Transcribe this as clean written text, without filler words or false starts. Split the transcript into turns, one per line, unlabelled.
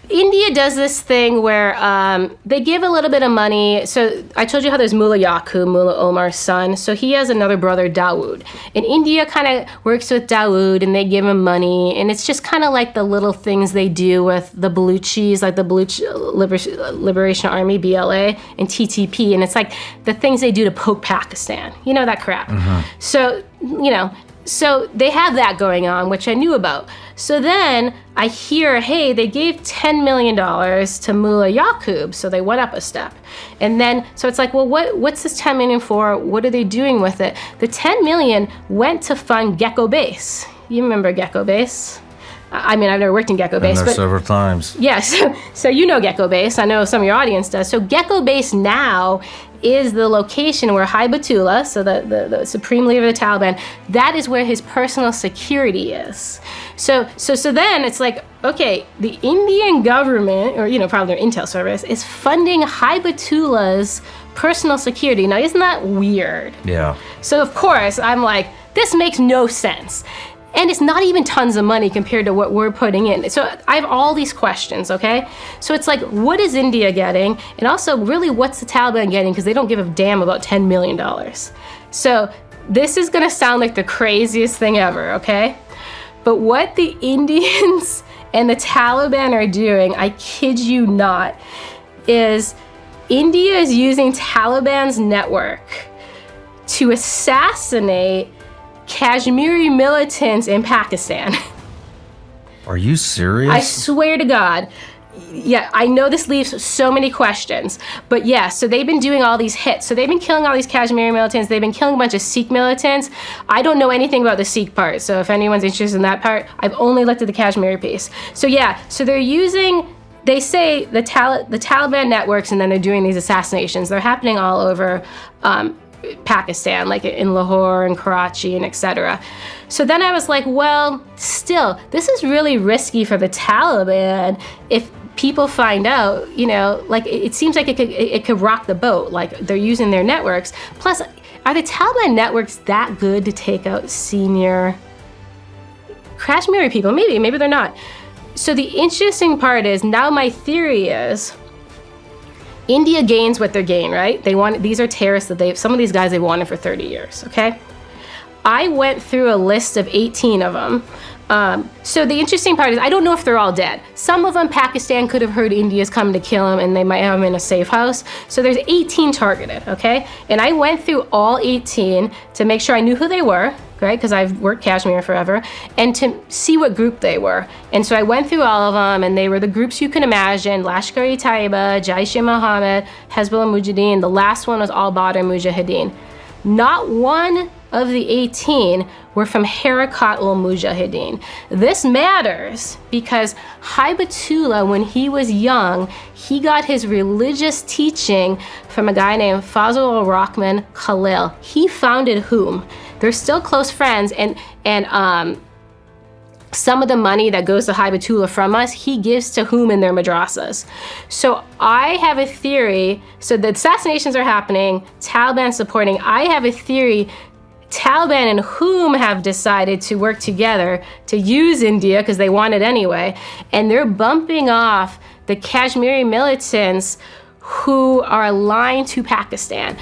India does this thing where they give a little bit of money. So I told you how there's Mullah Yaqub, Mullah Omar's son. So he has another brother, Dawood. And India kind of works with Dawood, and they give him money. And it's just kind of like the little things they do with the Baluchis, like the Baluch Liberation Army, BLA, and TTP. And it's like the things they do to poke Pakistan. You know, that crap. So, so they have that going on, which I knew about. So then I hear, hey, they gave $10 million to Mullah Yaqub, so they went up a step. And then, so it's like, well, what's this $10 million for? What are they doing with it? The $10 million went to fund Gecko Base. You remember Gecko Base? I mean, I've never worked in Gecko Base.
Been there several times.
Yes, so you know Gecko Base. I know some of your audience does. So Gecko Base now is the location where Haibatullah, so the supreme leader of the Taliban, that is where his personal security is. So then it's like, okay, the Indian government, or probably their intel service, is funding Haibatullah's personal security. Now, isn't that weird?
Yeah.
So of course, I'm like, this makes no sense. And it's not even tons of money compared to what we're putting in. So I have all these questions, okay? So it's like, what is India getting? And also, really, what's the Taliban getting? Because they don't give a damn about $10 million. So this is gonna sound like the craziest thing ever, okay? But what the Indians and the Taliban are doing, I kid you not, is India is using Taliban's network to assassinate Kashmiri militants in Pakistan.
Are you serious?
I swear to God. Yeah, I know this leaves so many questions, but yeah, so they've been doing all these hits. So they've been killing all these Kashmiri militants. They've been killing a bunch of Sikh militants. I don't know anything about the Sikh part, so if anyone's interested in that part, I've only looked at the Kashmiri piece. So yeah, so they're using, they say the Taliban networks, and then they're doing these assassinations. They're happening all over Pakistan, like in Lahore and Karachi and etc. So then I was like, well, still, this is really risky for the Taliban if people find out, like it seems like it could rock the boat, like they're using their networks. Plus, are the Taliban networks that good to take out senior Kashmiri people? Maybe they're not. So the interesting part is, now my theory is, India gains what they're gaining, right? These are terrorists that some of these guys they've wanted for 30 years, okay? I went through a list of 18 of them. So the interesting part is, I don't know if they're all dead. Some of them, Pakistan could have heard India's coming to kill them, and they might have them in a safe house. So there's 18 targeted, okay? And I went through all 18 to make sure I knew who they were, right? Because I've worked Kashmir forever, and to see what group they were. And so I went through all of them, and they were the groups you can imagine: Lashkar-e-Taiba, Jaish-e-Mohammed, Hezbollah Mujahideen. The last one was Al-Badr Mujahideen. Not one of the 18 were from Harakat ul-Mujahideen. This matters because Haibatullah, when he was young, he got his religious teaching from a guy named Fazl al-Rahman Khalil. He founded whom? They're still close friends, and some of the money that goes to Haibatullah from us, he gives to whom in their madrasas. So I have a theory, so the assassinations are happening, Taliban supporting. I have a theory, Taliban and whom have decided to work together to use India, because they want it anyway, and they're bumping off the Kashmiri militants who are aligned to Pakistan.